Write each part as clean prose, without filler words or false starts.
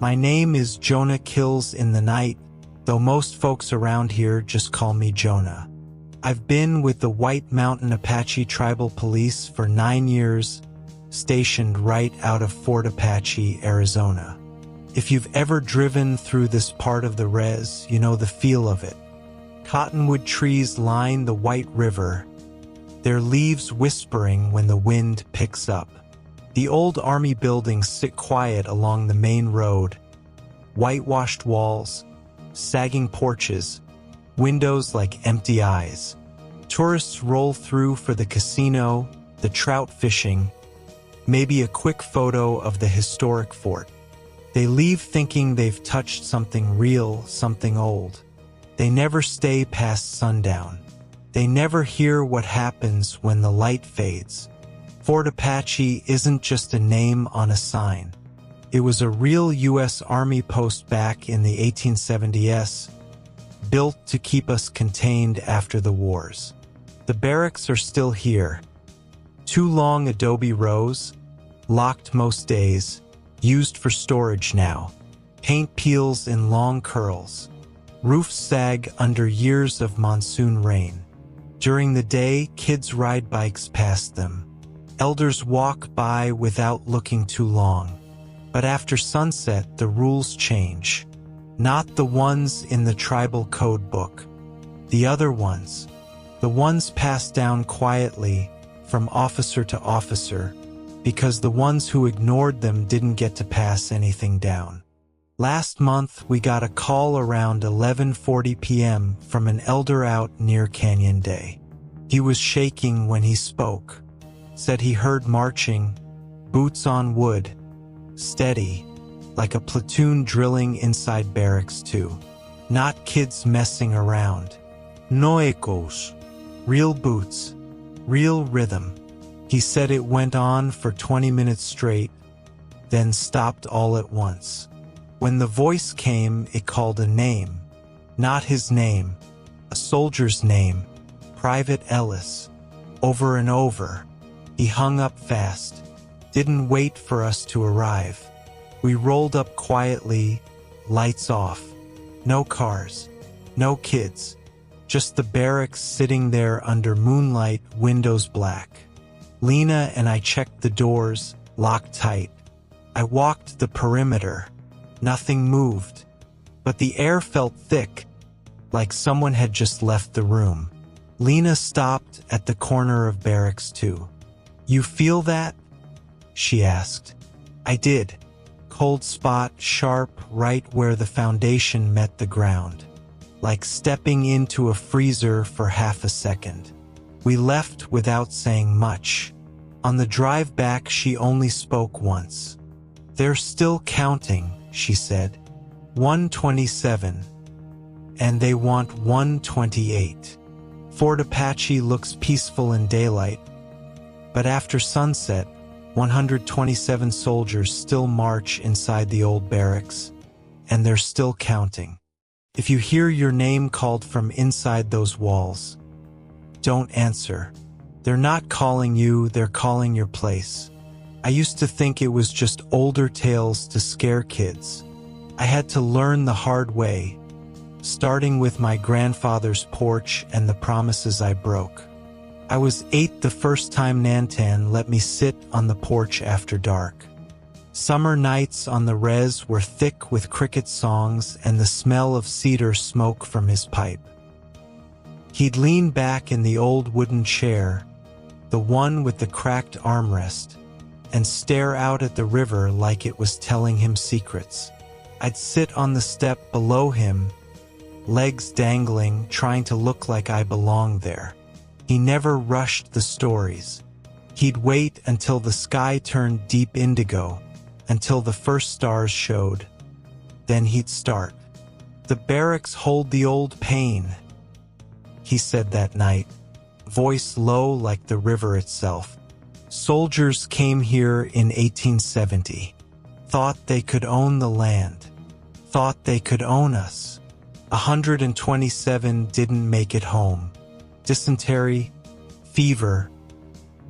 My name is Jonah Kills in the Night, though most folks around here just call me Jonah. I've been with the White Mountain Apache Tribal Police for 9 years, stationed right out of Fort Apache, Arizona. If you've ever driven through this part of the res, you know the feel of it. Cottonwood trees line the White River, their leaves whispering when the wind picks up. The old army buildings sit quiet along the main road, whitewashed walls, sagging porches, windows like empty eyes. Tourists roll through for the casino, the trout fishing, maybe a quick photo of the historic fort. They leave thinking they've touched something real, something old. They never stay past sundown. They never hear what happens when the light fades. Fort Apache isn't just a name on a sign. It was a real U.S. Army post back in the 1870s, built to keep us contained after the wars. The barracks are still here. 2 long adobe rows, locked most days, used for storage now. Paint peels in long curls. Roofs sag under years of monsoon rain. During the day, kids ride bikes past them. Elders walk by without looking too long. But after sunset, the rules change. Not the ones in the tribal code book. The other ones. The ones passed down quietly from officer to officer, because the ones who ignored them didn't get to pass anything down. Last month, we got a call around 11:40 p.m. from an elder out near Canyon Day. He was shaking when he spoke. Said he heard marching, boots on wood, steady, like a platoon drilling inside barracks too. Not kids messing around. No echoes. Real boots. Real rhythm. He said it went on for 20 minutes straight, then stopped all at once. When the voice came, it called a name. Not his name. A soldier's name. Private Ellis. Over and over. He hung up fast. Didn't wait for us to arrive. We rolled up quietly, lights off. No cars. No kids. Just the barracks sitting there under moonlight, windows black. Lena and I checked the doors, locked tight. I walked the perimeter. Nothing moved. But the air felt thick, like someone had just left the room. Lena stopped at the corner of barracks too. "You feel that?" she asked. I did. Cold spot, sharp, right where the foundation met the ground. Like stepping into a freezer for half a second. We left without saying much. On the drive back, she only spoke once. "They're still counting," she said. 127. And they want 128. Fort Apache looks peaceful in daylight, but after sunset, 127 soldiers still march inside the old barracks, and they're still counting. If you hear your name called from inside those walls, don't answer. They're not calling you, they're calling your place. I used to think it was just older tales to scare kids. I had to learn the hard way, starting with my grandfather's porch and the promises I broke. I was 8 the first time Nantan let me sit on the porch after dark. Summer nights on the res were thick with cricket songs and the smell of cedar smoke from his pipe. He'd lean back in the old wooden chair, the one with the cracked armrest, and stare out at the river like it was telling him secrets. I'd sit on the step below him, legs dangling, trying to look like I belonged there. He never rushed the stories. He'd wait until the sky turned deep indigo, until the first stars showed. Then he'd start. "The barracks hold the old pain," he said that night, voice low like the river itself. "Soldiers came here in 1870, thought they could own the land, thought they could own us. 127 didn't make it home. Dysentery, fever,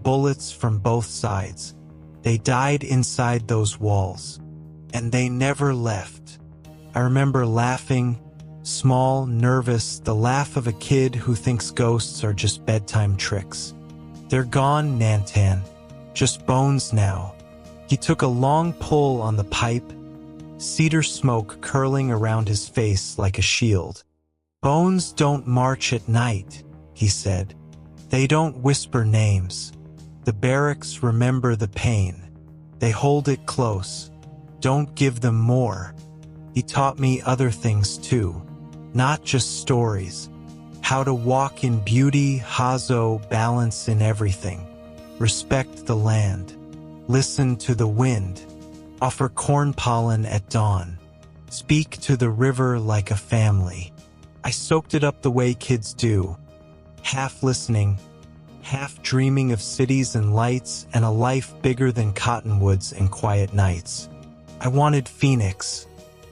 bullets from both sides. They died inside those walls. and they never left. I remember laughing, small, nervous, the laugh of a kid who thinks ghosts are just bedtime tricks. They're gone, Nantan. Just bones now. He took a long pull on the pipe, cedar smoke curling around his face like a shield. Bones don't march at night, he said. They don't whisper names. The barracks remember the pain. They hold it close. Don't give them more. He taught me other things too, not just stories. How to walk in beauty, hazo, balance in everything. Respect the land. Listen to the wind. Offer corn pollen at dawn. Speak to the river like a family. I soaked it up the way kids do, half listening, half dreaming of cities and lights and a life bigger than cottonwoods and quiet nights. I wanted Phoenix.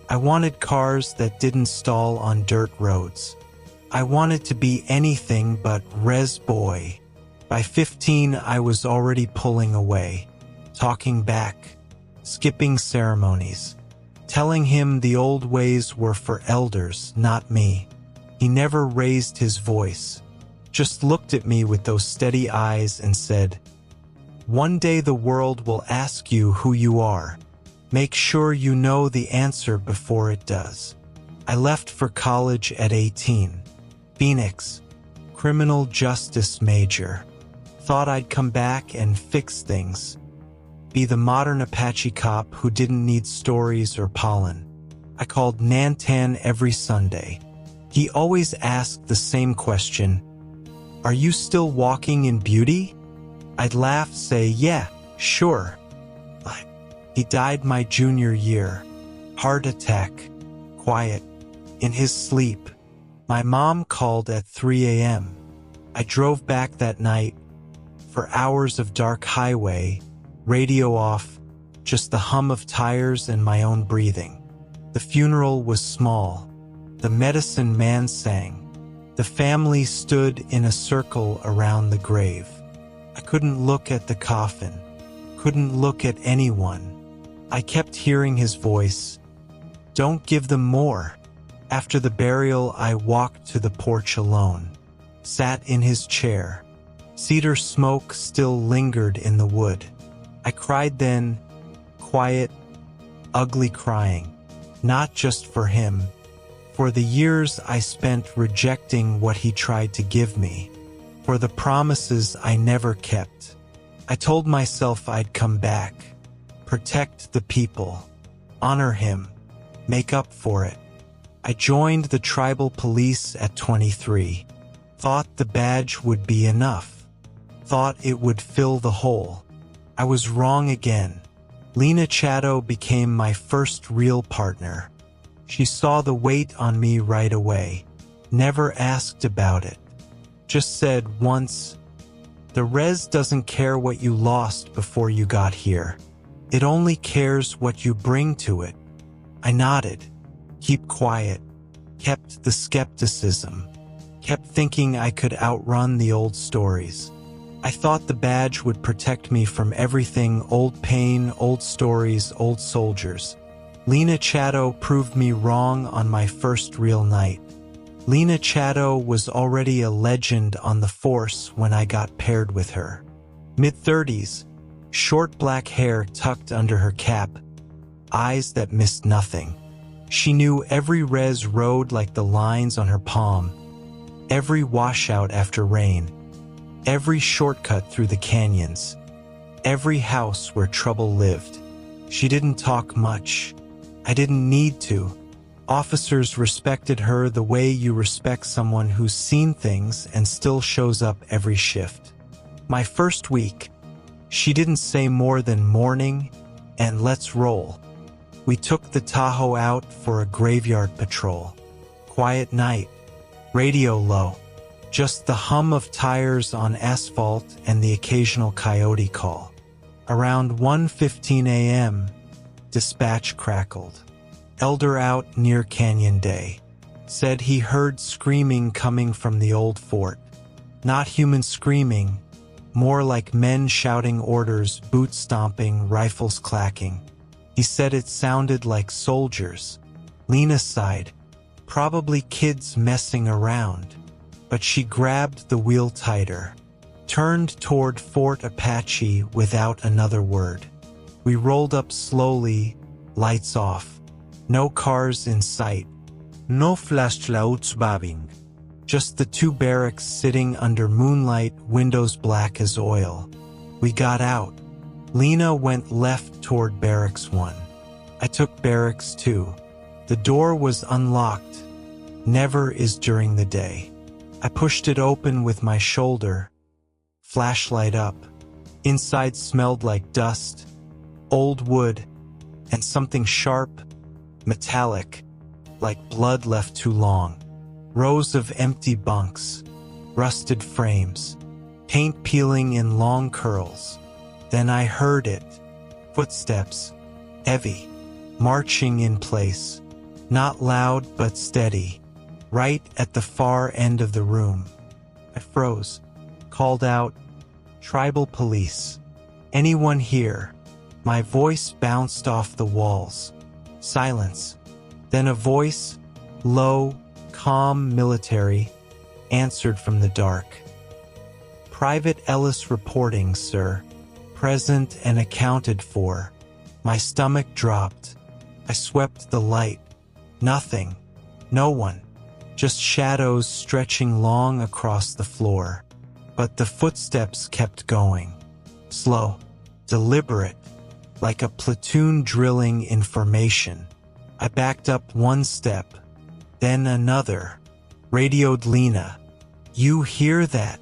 I wanted cars that didn't stall on dirt roads. I wanted to be anything but res boy. By 15, I was already pulling away, talking back, skipping ceremonies, telling him the old ways were for elders, not me. He never raised his voice, just looked at me with those steady eyes and said, "One day the world will ask you who you are. Make sure you know the answer before it does." I left for college at 18. Phoenix, criminal justice major. Thought I'd come back and fix things. Be the modern Apache cop who didn't need stories or pollen. I called Nantan every Sunday. He always asked the same question, "Are you still walking in beauty?" I'd laugh, say, "Yeah, sure." But he died my junior year. Heart attack. Quiet. In his sleep. My mom called at 3 a.m. I drove back that night. For hours of dark highway, radio off, just the hum of tires and my own breathing. The funeral was small. The medicine man sang. The family stood in a circle around the grave. I couldn't look at the coffin, couldn't look at anyone. I kept hearing his voice. "Don't give them more." After the burial, I walked to the porch alone, sat in his chair. Cedar smoke still lingered in the wood. I cried then, quiet, ugly crying, not just for him, for the years I spent rejecting what he tried to give me, for the promises I never kept. I told myself I'd come back, protect the people, honor him, make up for it. I joined the tribal police at 23. Thought the badge would be enough. Thought it would fill the hole. I was wrong again. Lena Chatto became my first real partner. She saw the weight on me right away. Never asked about it. Just said once, "The res doesn't care what you lost before you got here. It only cares what you bring to it." I nodded. Keep quiet. Kept the skepticism. Kept thinking I could outrun the old stories. I thought the badge would protect me from everything: old pain, old stories, old soldiers. Lena Chatto proved me wrong on my first real night. Lena Chatto was already a legend on the force when I got paired with her. Mid-30s, short black hair tucked under her cap, eyes that missed nothing. She knew every res road like the lines on her palm, every washout after rain, every shortcut through the canyons, every house where trouble lived. She didn't talk much. I didn't need to. Officers respected her the way you respect someone who's seen things and still shows up every shift. My first week, she didn't say more than "morning" and "let's roll." We took the Tahoe out for a graveyard patrol. Quiet night, radio low, just the hum of tires on asphalt and the occasional coyote call. Around 1:15 a.m., dispatch crackled. Elder out near Canyon Day. Said he heard screaming coming from the old fort. Not human screaming, more like men shouting orders, boots stomping, rifles clacking. He said it sounded like soldiers. Lena sighed. Probably kids messing around. But she grabbed the wheel tighter, turned toward Fort Apache without another word. We rolled up slowly, lights off. No cars in sight. No flashlights bobbing. Just the two barracks sitting under moonlight, windows black as oil. We got out. Lena went left toward Barracks 1. I took Barracks 2. The door was unlocked. Never is during the day. I pushed it open with my shoulder. Flashlight up. Inside smelled like dust, old wood, and something sharp, metallic, like blood left too long. Rows of empty bunks, rusted frames, paint peeling in long curls. Then I heard it. Footsteps, heavy, marching in place, not loud but steady, right at the far end of the room. I froze, called out, "Tribal Police. Anyone here?" My voice bounced off the walls. Silence. Then a voice, low, calm, military, answered from the dark. "Private Ellis reporting, sir. Present and accounted for." My stomach dropped. I swept the light. Nothing. No one. Just shadows stretching long across the floor. But the footsteps kept going. Slow. Deliberate. Like a platoon drilling in formation. I backed up one step. Then another. Radioed Lena. "You hear that?"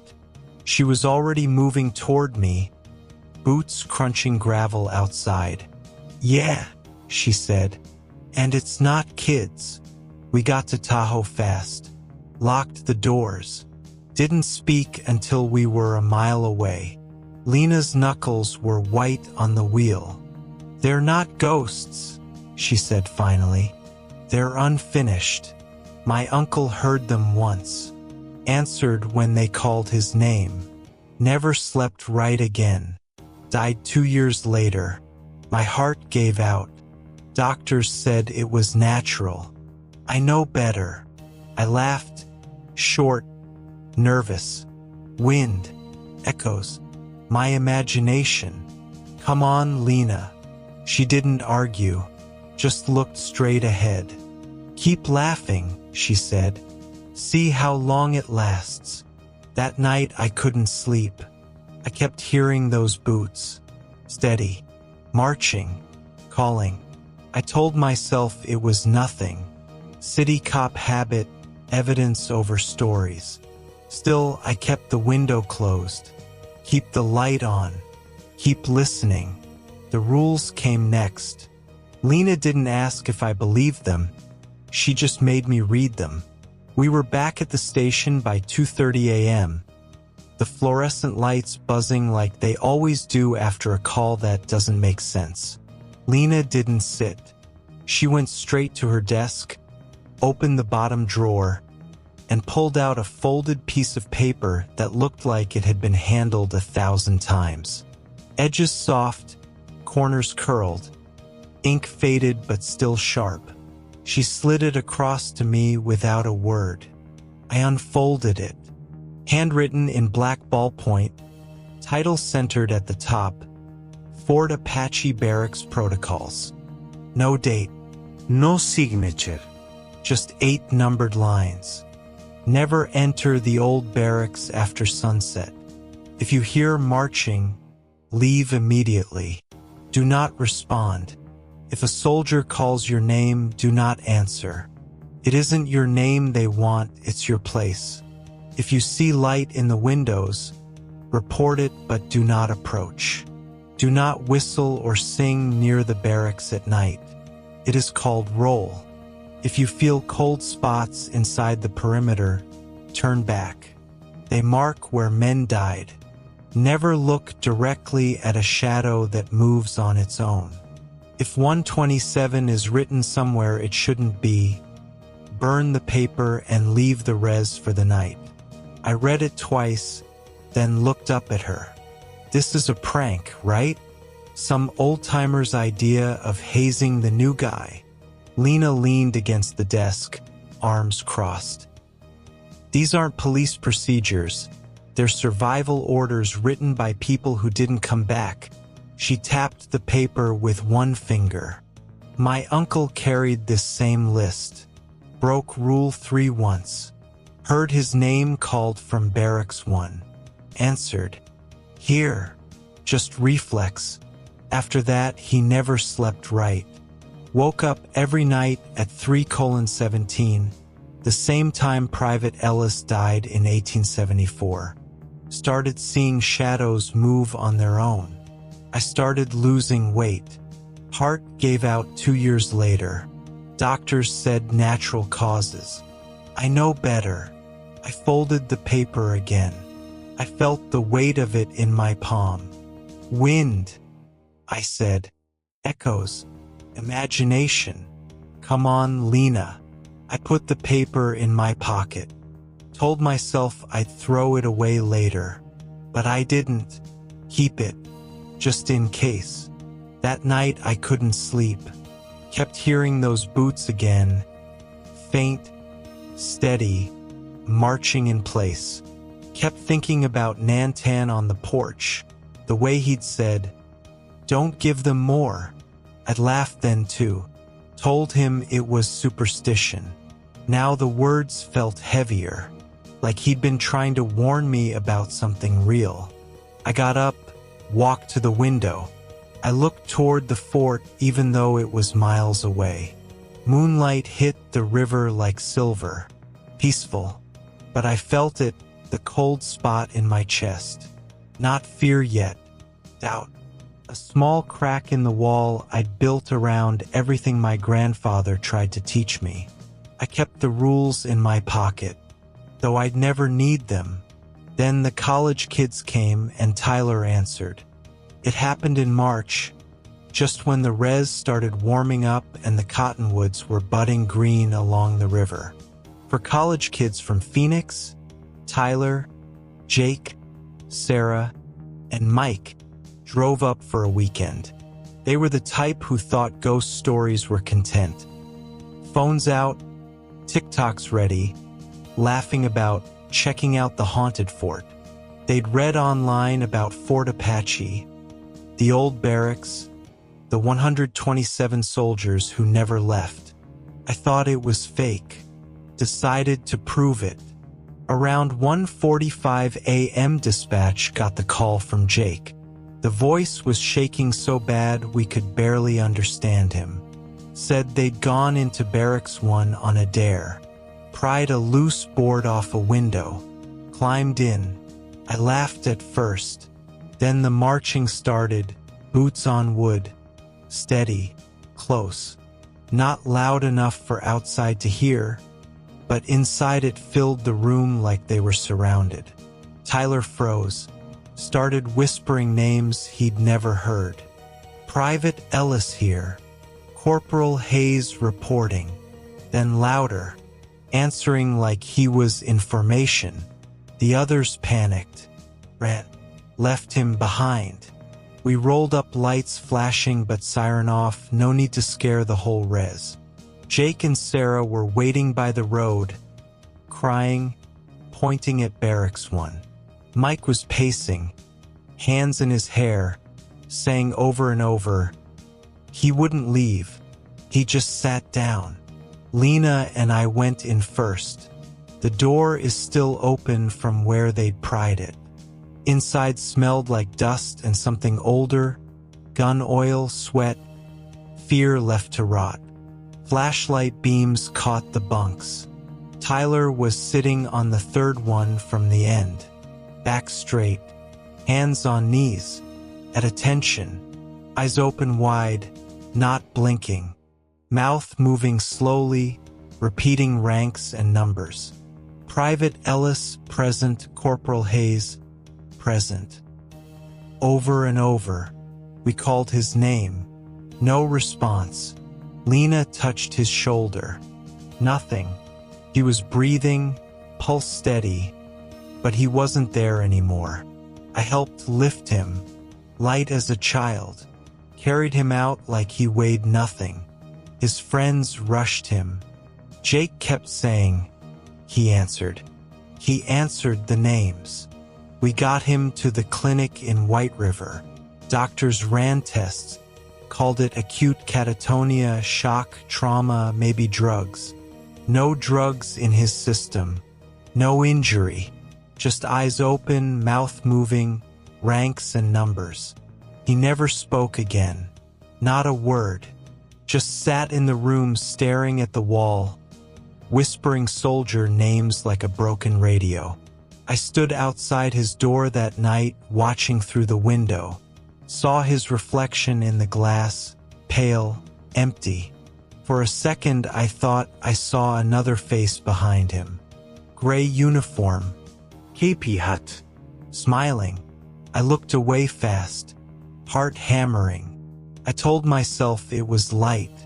She was already moving toward me, boots crunching gravel outside. "Yeah," she said. "And it's not kids." We got to Tahoe fast. Locked the doors. Didn't speak until we were a mile away. Lena's knuckles were white on the wheel. "They're not ghosts," she said finally. "They're unfinished. My uncle heard them once. Answered when they called his name. Never slept right again. Died 2 years later. My heart gave out. Doctors said it was natural. I know better." I laughed. Short. Nervous. Wind. Echoes. My imagination. "Come on, Lena." She didn't argue. Just looked straight ahead. "Keep laughing," she said. "See how long it lasts." That night I couldn't sleep. I kept hearing those boots. Steady. Marching. Calling. I told myself it was nothing. City cop habit, evidence over stories. Still, I kept the window closed. Keep the light on. Keep listening. The rules came next. Lena didn't ask if I believed them. She just made me read them. We were back at the station by 2:30 a.m. The fluorescent lights buzzing like they always do after a call that doesn't make sense. Lena didn't sit. She went straight to her desk, opened the bottom drawer, and pulled out a folded piece of paper that looked like it had been handled 1,000 times. Edges soft, corners curled, ink faded but still sharp. She slid it across to me without a word. I unfolded it. Handwritten in black ballpoint, title centered at the top, Fort Apache Barracks Protocols. No date. No signature. Just 8 numbered lines. Never enter the old barracks after sunset. If you hear marching, leave immediately. Do not respond. If a soldier calls your name, do not answer. It isn't your name they want, it's your place. If you see light in the windows, report it but do not approach. Do not whistle or sing near the barracks at night. It is called roll. If you feel cold spots inside the perimeter, turn back. They mark where men died. Never look directly at a shadow that moves on its own. If 127 is written somewhere it shouldn't be, burn the paper and leave the res for the night. I read it twice, then looked up at her. This is a prank, right? Some old-timer's idea of hazing the new guy. Lena leaned against the desk, arms crossed. These aren't police procedures. They're survival orders written by people who didn't come back. She tapped the paper with one finger. My uncle carried this same list. Broke Rule 3 once. Heard his name called from Barracks 1. Answered. Here. Just reflex. After that, he never slept right. Woke up every night at 3:17, the same time Private Ellis died in 1874. Started seeing shadows move on their own. I started losing weight. Heart gave out 2 years later. Doctors said natural causes. I know better. I folded the paper again. I felt the weight of it in my palm. Wind, I said. Echoes. Imagination. Come on, Lena. I put the paper in my pocket. Told myself I'd throw it away later. But I didn't. Keep it. Just in case. That night I couldn't sleep. Kept hearing those boots again. Faint, steady, marching in place. Kept thinking about Nantan on the porch. The way he'd said, "Don't give them more." I'd laughed then too. Told him it was superstition. Now the words felt heavier, like he'd been trying to warn me about something real. I got up, walked to the window. I looked toward the fort even though it was miles away. Moonlight hit the river like silver. Peaceful. But I felt it, the cold spot in my chest. Not fear yet. Doubt. A small crack in the wall I'd built around everything my grandfather tried to teach me. I kept the rules in my pocket, though I'd never need them. Then the college kids came and Tyler answered. It happened in March, just when the res started warming up and the cottonwoods were budding green along the river. For college kids from Phoenix, Tyler, Jake, Sarah, and Mike drove up for a weekend. They were the type who thought ghost stories were content. Phones out, TikToks ready, laughing about checking out the haunted fort. They'd read online about Fort Apache, the old barracks, the 127 soldiers who never left. I thought it was fake. Decided to prove it. Around 1:45 a.m. dispatch got the call from Jake. The voice was shaking so bad we could barely understand him. Said they'd gone into Barracks 1 on a dare. Pried a loose board off a window. Climbed in. I laughed at first. Then the marching started, boots on wood. Steady. Close. Not loud enough for outside to hear, but inside it filled the room like they were surrounded. Tyler froze. Started whispering names he'd never heard. Private Ellis here. Corporal Hayes reporting. Then louder, answering like he was information. The others panicked. Ran. Left him behind. We rolled up, lights flashing but siren off, no need to scare the whole res. Jake and Sarah were waiting by the road, crying, pointing at Barracks 1. Mike was pacing, hands in his hair, saying over and over, he wouldn't leave. He just sat down. Lena and I went in first. The door is still open from where they'd pried it. Inside smelled like dust and something older, gun oil, sweat, fear left to rot. Flashlight beams caught the bunks. Tyler was sitting on the third one from the end. Back straight, hands on knees, at attention, eyes open wide, not blinking, mouth moving slowly, repeating ranks and numbers. Private Ellis, present. Corporal Hayes, present. Over and over, we called his name. No response. Lena touched his shoulder. Nothing. He was breathing, pulse steady, but he wasn't there anymore. I helped lift him, light as a child. carried him out like he weighed nothing. His friends rushed him. Jake kept saying, "He answered. He answered the names." We got him to the clinic in White River. Doctors ran tests, called it acute catatonia, shock, trauma, maybe drugs. No drugs in his system. No injury. Just eyes open, mouth moving, ranks and numbers. He never spoke again. Not a word. Just sat in the room staring at the wall, whispering soldier names like a broken radio. I stood outside his door that night, watching through the window. Saw his reflection in the glass, pale, empty. For a second I thought I saw another face behind him. Gray uniform. Keepy hut. Smiling. I looked away fast, heart hammering. I told myself it was light,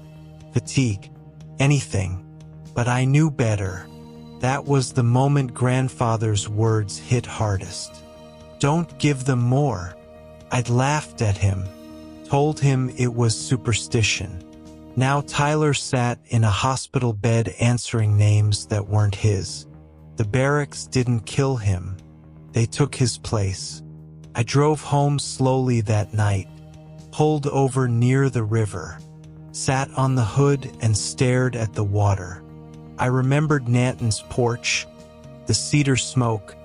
fatigue, anything. But I knew better. That was the moment grandfather's words hit hardest. Don't give them more. I'd laughed at him, told him it was superstition. Now Tyler sat in a hospital bed answering names that weren't his. The barracks didn't kill him. They took his place. I drove home slowly that night, pulled over near the river, sat on the hood and stared at the water. I remembered Nanton's porch, the cedar smoke,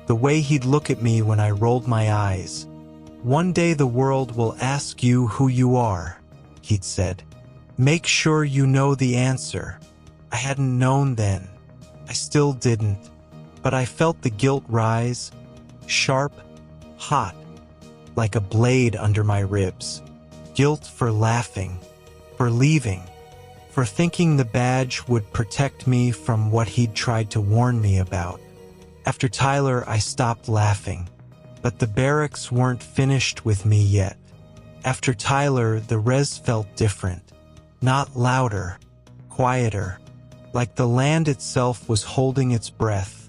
the way he'd look at me when I rolled my eyes. "One day the world will ask you who you are," he'd said. "Make sure you know the answer." I hadn't known then. I still didn't. But I felt the guilt rise, sharp, hot, like a blade under my ribs. Guilt for laughing, for leaving, for thinking the badge would protect me from what he'd tried to warn me about. After Tyler, I stopped laughing. But the barracks weren't finished with me yet. After Tyler, the res felt different. Not louder, quieter, like the land itself was holding its breath,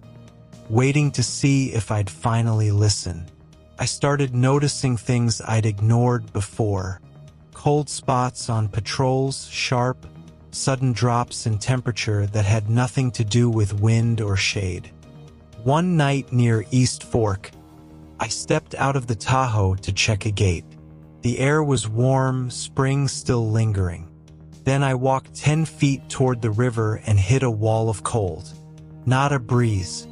waiting to see if I'd finally listen. I started noticing things I'd ignored before. Cold spots on patrols, sharp, sudden drops in temperature that had nothing to do with wind or shade. One night near East Fork, I stepped out of the Tahoe to check a gate. The air was warm, spring still lingering. Then I walked 10 feet toward the river and hit a wall of cold. Not a breeze,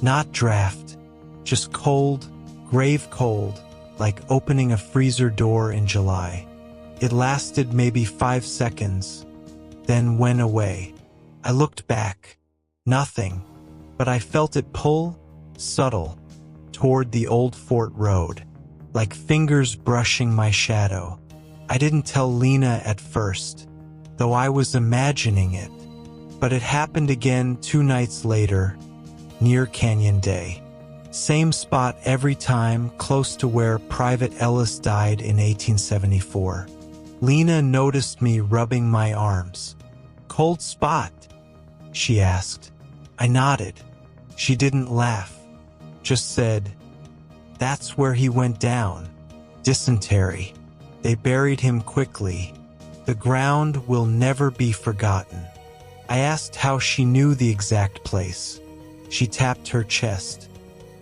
not draft, just cold, grave cold, like opening a freezer door in July. It lasted maybe 5 seconds, then went away. I looked back. Nothing. But I felt it pull, subtle, toward the old fort road, like fingers brushing my shadow. I didn't tell Lena at first, though I was imagining it. But it happened again 2 nights later, near Canyon Day. Same spot every time, close to where Private Ellis died in 1874. Lena noticed me rubbing my arms. "Cold spot?" she asked. I nodded. She didn't laugh, just said, "That's where he went down. Dysentery. They buried him quickly. The ground will never be forgotten." I asked how she knew the exact place. She tapped her chest.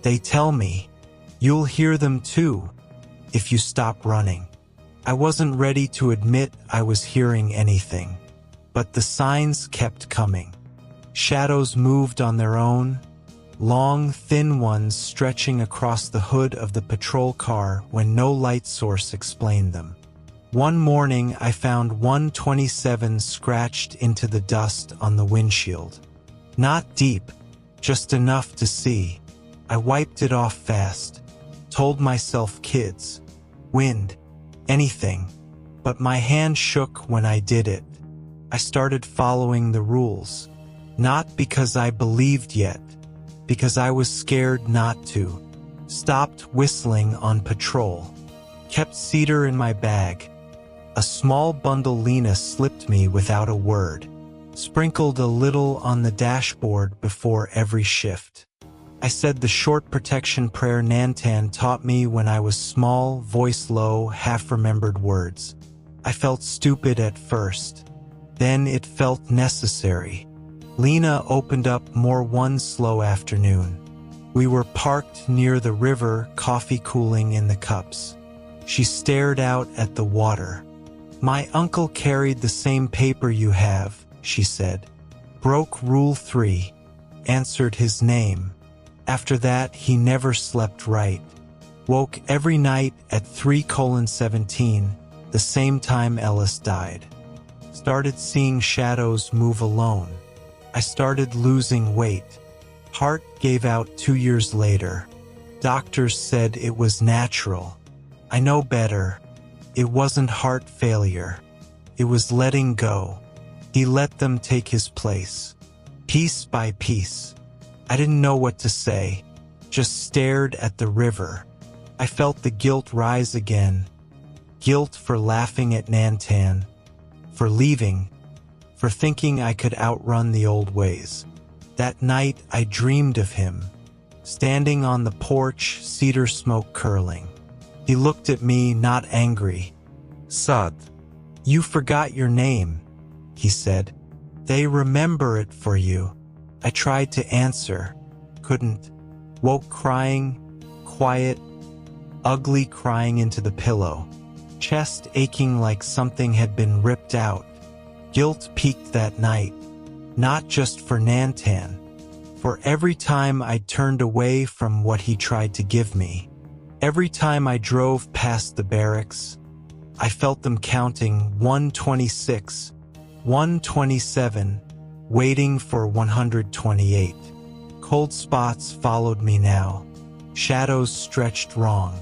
"They tell me. You'll hear them too, if you stop running." I wasn't ready to admit I was hearing anything, but the signs kept coming. Shadows moved on their own, long, thin ones stretching across the hood of the patrol car when no light source explained them. One morning, I found 127 scratched into the dust on the windshield. Not deep, just enough to see. I wiped it off fast, told myself kids, wind, anything, but my hand shook when I did it. I started following the rules, not because I believed yet, because I was scared not to. Stopped whistling on patrol, kept cedar in my bag. A small bundle Lena slipped me without a word, sprinkled a little on the dashboard before every shift. I said the short protection prayer Nantan taught me when I was small, voice low, half-remembered words. I felt stupid at first. Then it felt necessary. Lena opened up more one slow afternoon. We were parked near the river, coffee cooling in the cups. She stared out at the water. "My uncle carried the same paper you have," she said. "Broke Rule 3. Answered his name. After that, he never slept right. Woke every night at 3:17, the same time Ellis died. Started seeing shadows move alone. I started losing weight. Heart gave out 2 years later. Doctors said it was natural. I know better. It wasn't heart failure. It was letting go. He let them take his place. Piece by piece. I didn't know what to say. Just stared at the river. I felt the guilt rise again. Guilt for laughing at Nantan. For leaving. For thinking I could outrun the old ways. That night I dreamed of him. Standing on the porch, cedar smoke curling. He looked at me, not angry. "Sud, you forgot your name," he said. "They remember it for you." I tried to answer. Couldn't. Woke crying, quiet, ugly, crying into the pillow. Chest aching like something had been ripped out. Guilt peaked that night. Not just for Nantan. For every time I turned away from what he tried to give me. Every time I drove past the barracks, I felt them counting 126, 127, waiting for 128. Cold spots followed me now. Shadows stretched wrong.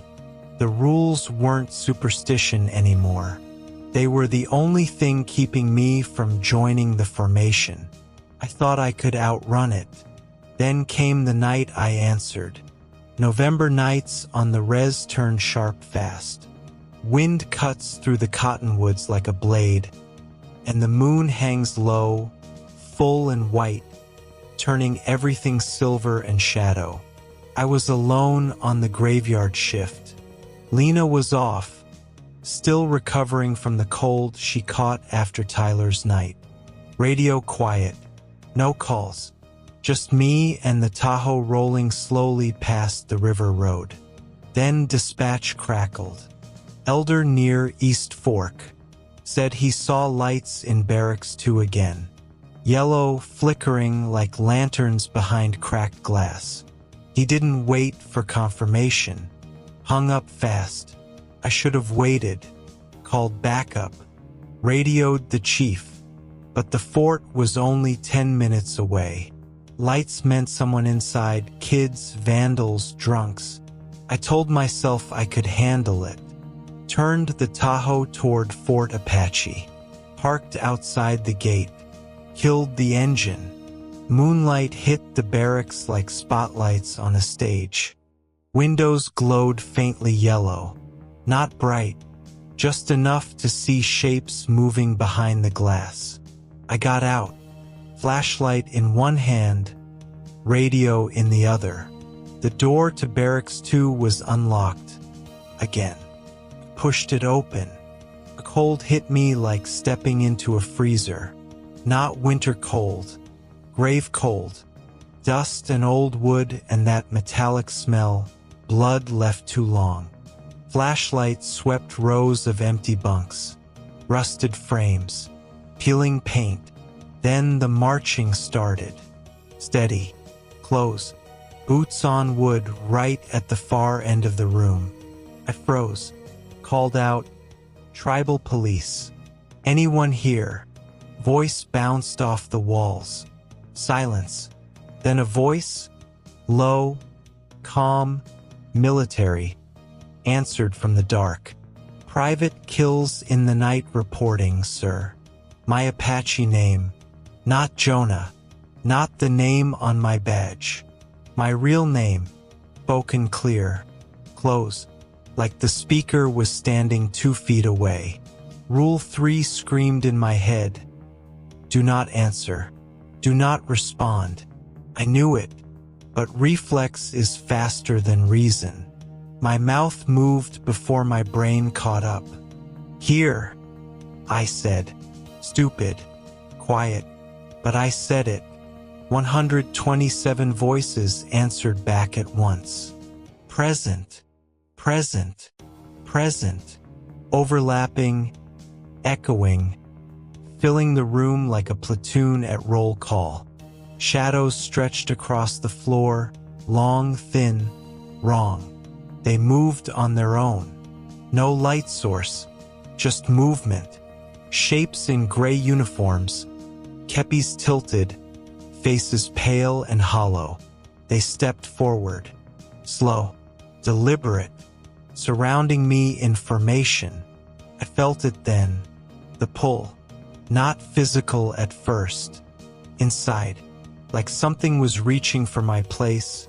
The rules weren't superstition anymore. They were the only thing keeping me from joining the formation. I thought I could outrun it. Then came the night I answered. November nights on the res turn sharp fast. Wind cuts through the cottonwoods like a blade, and the moon hangs low, full and white, turning everything silver and shadow. I was alone on the graveyard shift. Lena was off, still recovering from the cold she caught after Tyler's night. Radio quiet, no calls. Just me and the Tahoe rolling slowly past the river road. Then dispatch crackled. Elder near East Fork said he saw lights in Barracks 2 again. Yellow, flickering like lanterns behind cracked glass. He didn't wait for confirmation. Hung up fast. I should have waited. Called backup. Radioed the chief. But the fort was only 10 minutes away. Lights meant someone inside, kids, vandals, drunks. I told myself I could handle it. Turned the Tahoe toward Fort Apache. Parked outside the gate. Killed the engine. Moonlight hit the barracks like spotlights on a stage. Windows glowed faintly yellow. Not bright. Just enough to see shapes moving behind the glass. I got out. Flashlight in one hand, radio in the other. The door to Barracks 2 was unlocked. Again. Pushed it open. A cold hit me like stepping into a freezer. Not winter cold. Grave cold. Dust and old wood and that metallic smell. Blood left too long. Flashlight swept rows of empty bunks. Rusted frames. Peeling paint. Then the marching started. Steady. Close. Boots on wood right at the far end of the room. I froze. Called out, "Tribal Police. Anyone here?" Voice bounced off the walls. Silence. Then a voice, low, calm, military, answered from the dark. "Private Kills in the Night reporting, sir. My Apache name. Not Jonah. Not the name on my badge. My real name. Spoken clear. Close. Like the speaker was standing 2 feet away. Rule 3 screamed in my head. Do not answer. Do not respond. I knew it, but reflex is faster than reason. My mouth moved before my brain caught up. Here, I said. Stupid. Quiet. But I said it. 127 voices answered back at once. Present. Present. Present. Overlapping. Echoing. Filling the room like a platoon at roll call. Shadows stretched across the floor, long, thin, wrong. They moved on their own. No light source, just movement. Shapes in gray uniforms, kepis tilted, faces pale and hollow. They stepped forward, slow, deliberate, surrounding me in formation. I felt it then, the pull, not physical at first. Inside, like something was reaching for my place,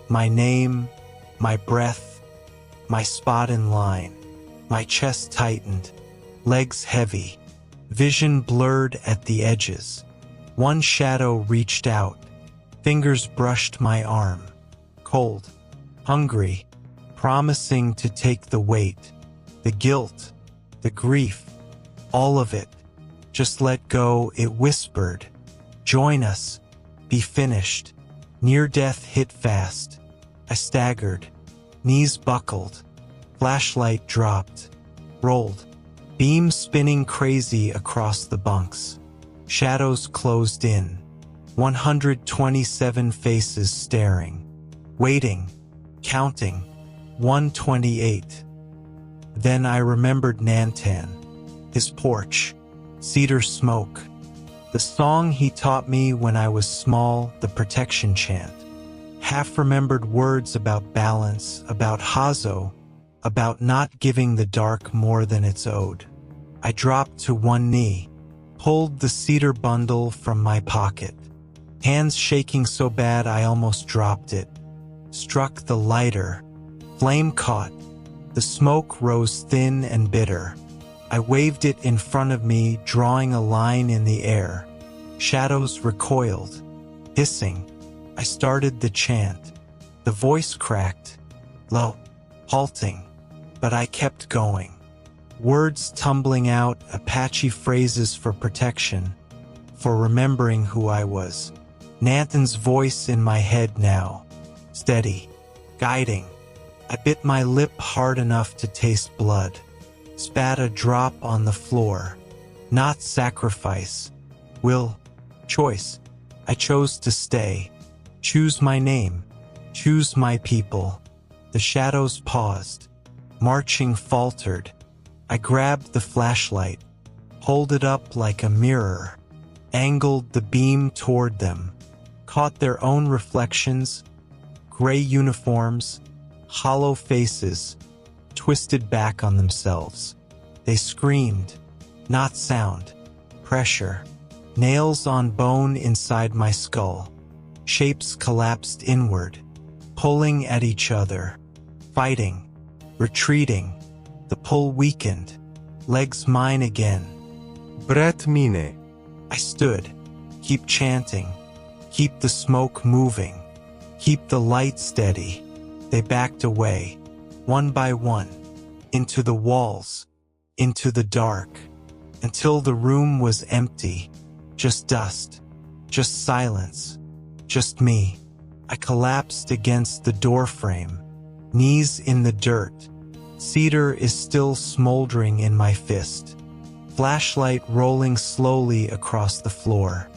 my name, my breath, my spot in line. My chest tightened, legs heavy, vision blurred at the edges. One shadow reached out, fingers brushed my arm. Cold, hungry, promising to take the weight, the guilt, the grief, all of it. Just let go, it whispered. Join us, be finished. Near death hit fast. I staggered, knees buckled. Flashlight dropped, rolled, beam spinning crazy across the bunks. Shadows closed in, 127 faces staring, waiting, counting, 128. Then I remembered Nantan, his porch, cedar smoke, the song he taught me when I was small, the protection chant. Half-remembered words about balance, about Hazo, about not giving the dark more than it's owed. I dropped to one knee, pulled the cedar bundle from my pocket. Hands shaking so bad I almost dropped it. Struck the lighter. Flame caught. The smoke rose thin and bitter. I waved it in front of me, drawing a line in the air. Shadows recoiled. Hissing. I started the chant. The voice cracked. Low. Halting. But I kept going. Words tumbling out, Apache phrases for protection, for remembering who I was. Nantan's voice in my head now. Steady. Guiding. I bit my lip hard enough to taste blood. Spat a drop on the floor. Not sacrifice. Will. Choice. I chose to stay. Choose my name. Choose my people. The shadows paused. Marching faltered. I grabbed the flashlight, pulled it up like a mirror, angled the beam toward them, caught their own reflections, gray uniforms, hollow faces, twisted back on themselves. They screamed, not sound, pressure, nails on bone inside my skull. Shapes collapsed inward, pulling at each other, fighting. Retreating, the pull weakened, legs mine again. Bret mine. I stood, keep chanting, keep the smoke moving, keep the light steady. They backed away, one by one, into the walls, into the dark, until the room was empty, just dust, just silence, just me. I collapsed against the doorframe. Knees in the dirt. Cedar is still smoldering in my fist. Flashlight rolling slowly across the floor.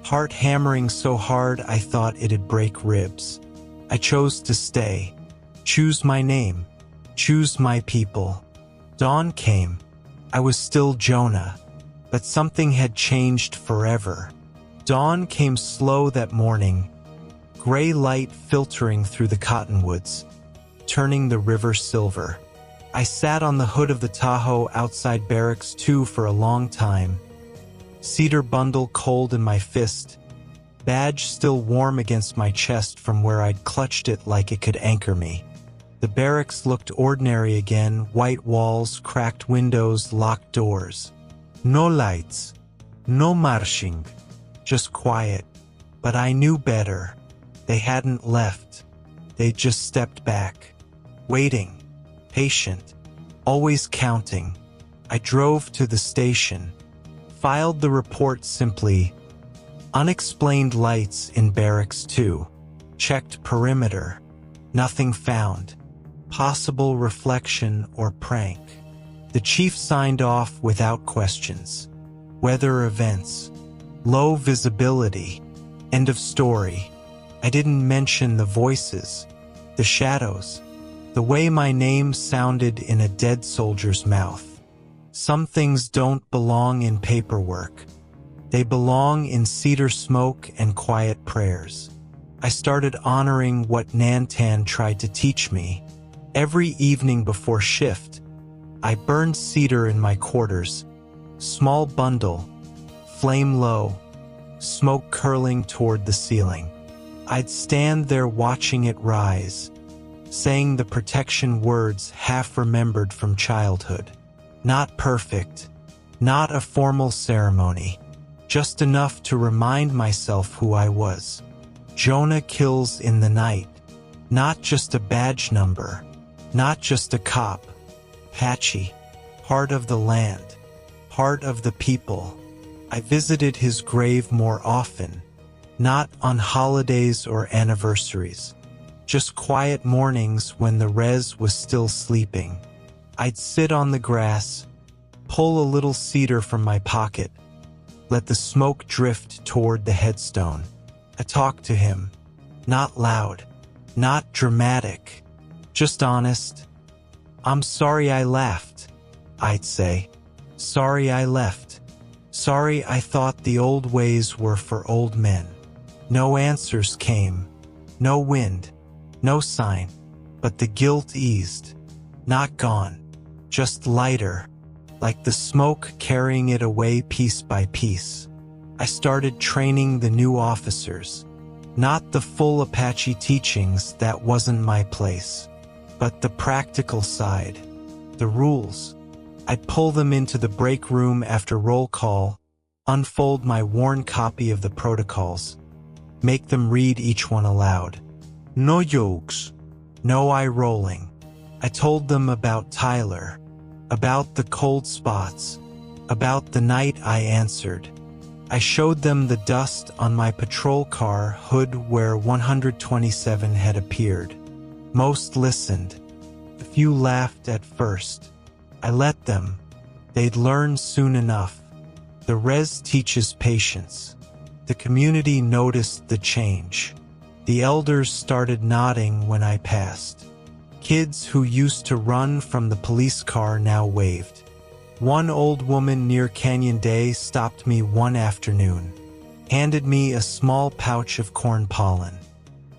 Heart hammering so hard I thought it'd break ribs. I chose to stay. Choose my name. Choose my people. Dawn came. I was still Jonah. But something had changed forever. Dawn came slow that morning. Gray light filtering through the cottonwoods, turning the river silver. I sat on the hood of the Tahoe outside Barracks 2 for a long time. Cedar bundle cold in my fist, badge still warm against my chest from where I'd clutched it like it could anchor me. The barracks looked ordinary again, white walls, cracked windows, locked doors. No lights, no marching, just quiet. But I knew better. They hadn't left. They just stepped back, waiting, patient, always counting. I drove to the station, filed the report simply, unexplained lights in Barracks 2, checked perimeter, nothing found, possible reflection or prank. The chief signed off without questions. Weather events, low visibility, end of story. I didn't mention the voices, the shadows, the way my name sounded in a dead soldier's mouth. Some things don't belong in paperwork. They belong in cedar smoke and quiet prayers. I started honoring what Nantan tried to teach me. Every evening before shift, I burned cedar in my quarters, small bundle, flame low, smoke curling toward the ceiling. I'd stand there watching it rise, saying the protection words half remembered from childhood. Not perfect, not a formal ceremony, just enough to remind myself who I was. Jonah kills in the night, not just a badge number, not just a cop. Apache, part of the land, part of the people. I visited his grave more often, not on holidays or anniversaries, just quiet mornings when the res was still sleeping. I'd sit on the grass, pull a little cedar from my pocket, let the smoke drift toward the headstone. I talked to him, not loud, not dramatic, just honest. "I'm sorry I laughed," I'd say. "Sorry I left. Sorry I thought the old ways were for old men." No answers came, no wind, no sign, but the guilt eased. Not gone, just lighter, like the smoke carrying it away piece by piece. I started training the new officers. Not the full Apache teachings, that wasn't my place, but the practical side, the rules. I'd pull them into the break room after roll call, unfold my worn copy of the protocols, make them read each one aloud. No jokes, no eye rolling. I told them about Tyler, about the cold spots, about the night I answered. I showed them the dust on my patrol car hood where 127 had appeared. Most listened. A few laughed at first. I let them. They'd learn soon enough. The res teaches patience. The community noticed the change. The elders started nodding when I passed. Kids who used to run from the police car now waved. One old woman near Canyon Day stopped me one afternoon, handed me a small pouch of corn pollen.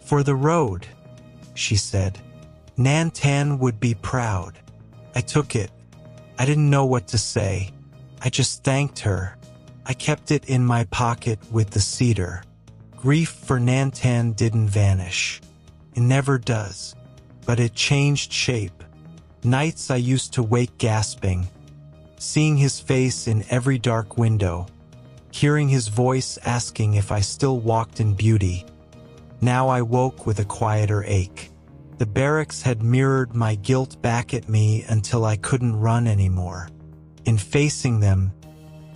"For the road," she said. "Nantan would be proud." I took it. I didn't know what to say. I just thanked her. I kept it in my pocket with the cedar. Grief for Nantan didn't vanish. It never does. But it changed shape. Nights I used to wake gasping, seeing his face in every dark window, hearing his voice asking if I still walked in beauty. Now I woke with a quieter ache. The barracks had mirrored my guilt back at me until I couldn't run anymore. In facing them,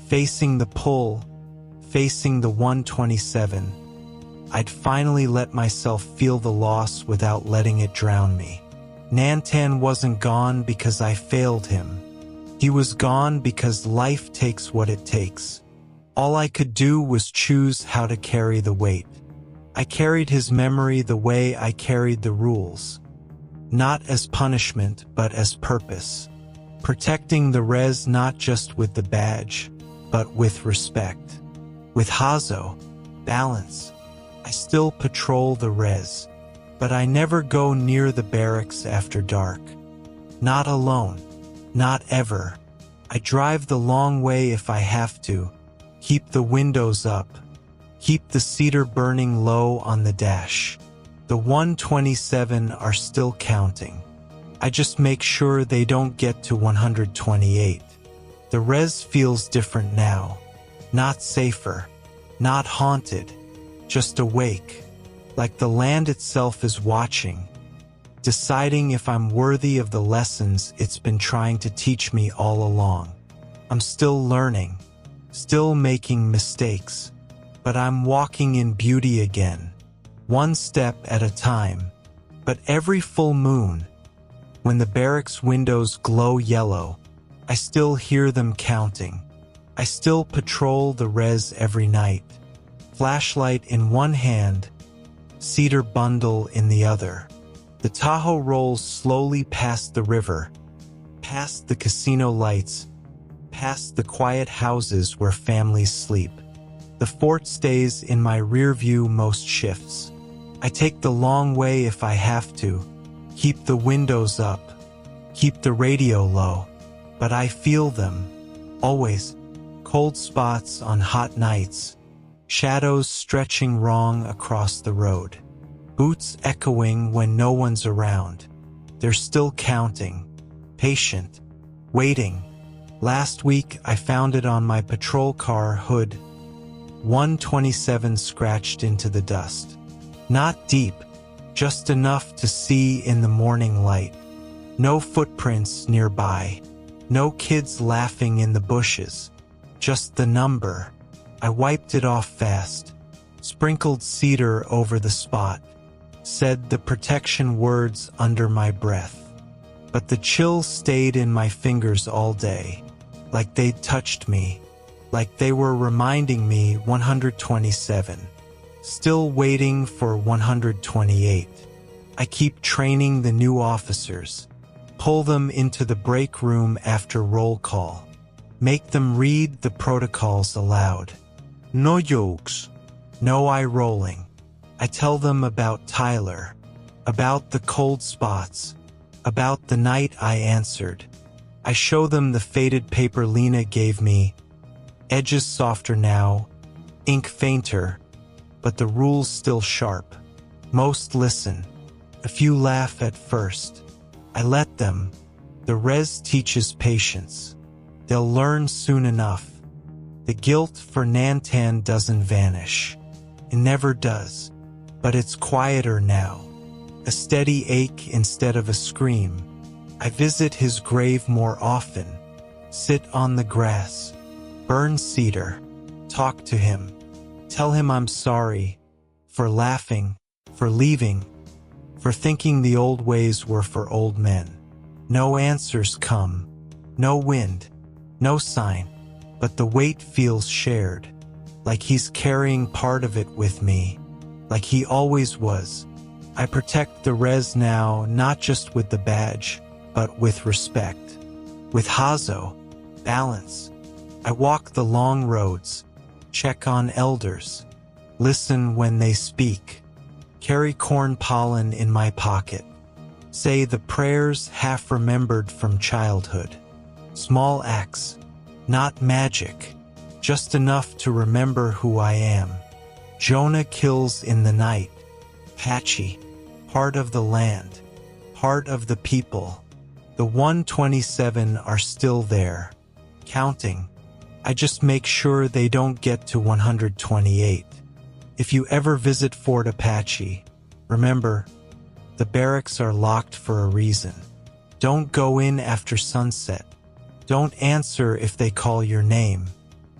facing the pull, facing the 127, I'd finally let myself feel the loss without letting it drown me. Nantan wasn't gone because I failed him. He was gone because life takes what it takes. All I could do was choose how to carry the weight. I carried his memory the way I carried the rules. Not as punishment, but as purpose. Protecting the res not just with the badge, but with respect. With Hazo, balance. I still patrol the res, but I never go near the barracks after dark. Not alone. Not ever. I drive the long way if I have to. Keep the windows up. Keep the cedar burning low on the dash. The 127 are still counting. I just make sure they don't get to 128. The res feels different now. Not safer. Not haunted. Just awake. Like the land itself is watching, deciding if I'm worthy of the lessons it's been trying to teach me all along. I'm still learning, still making mistakes, but I'm walking in beauty again, one step at a time. But every full moon, when the barracks windows glow yellow, I still hear them counting. I still patrol the res every night, flashlight in one hand, cedar bundle in the other. The Tahoe rolls slowly past the river, past the casino lights, past the quiet houses where families sleep. The fort stays in my rear view most shifts. I take the long way if I have to, keep the windows up, keep the radio low, but I feel them, always. Cold spots on hot nights, shadows stretching wrong across the road, boots echoing when no one's around. They're still counting, patient, waiting. Last week I found it on my patrol car hood, 127 scratched into the dust. Not deep, just enough to see in the morning light. No footprints nearby, no kids laughing in the bushes. Just the number. I wiped it off fast, sprinkled cedar over the spot, said the protection words under my breath. But the chill stayed in my fingers all day, like they'd touched me, like they were reminding me 127, still waiting for 128. I keep training the new officers, pull them into the break room after roll call. Make them read the protocols aloud. No jokes, no eye rolling. I tell them about Tyler, about the cold spots, about the night I answered. I show them the faded paper Lena gave me, edges softer now, ink fainter, but the rules still sharp. Most listen, a few laugh at first. I let them. The res teaches patience. They'll learn soon enough. The guilt for Nantan doesn't vanish. It never does. But it's quieter now. A steady ache instead of a scream. I visit his grave more often. Sit on the grass. Burn cedar. Talk to him. Tell him I'm sorry. For laughing. For leaving. For thinking the old ways were for old men. No answers come. No wind. No sign, but the weight feels shared, like he's carrying part of it with me, like he always was. I protect the res now, not just with the badge, but with respect. With Hazo, balance. I walk the long roads, check on elders, listen when they speak, carry corn pollen in my pocket, say the prayers half remembered from childhood. Small acts, not magic, just enough to remember who I am. Jonah kills in the night. Apache, part of the land, part of the people. The 127 are still there, counting. I just make sure they don't get to 128. If you ever visit Fort Apache, remember, the barracks are locked for a reason. Don't go in after sunset. Don't answer if they call your name.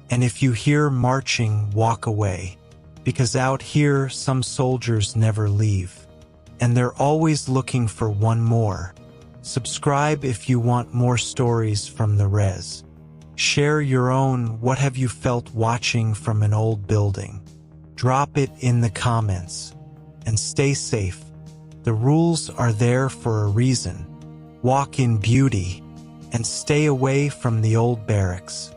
And if you hear marching, walk away. Because out here, some soldiers never leave. And they're always looking for one more. Subscribe if you want more stories from the res. Share your own what have you felt watching from an old building. Drop it in the comments. And stay safe. The rules are there for a reason. Walk in beauty. And stay away from the old barracks.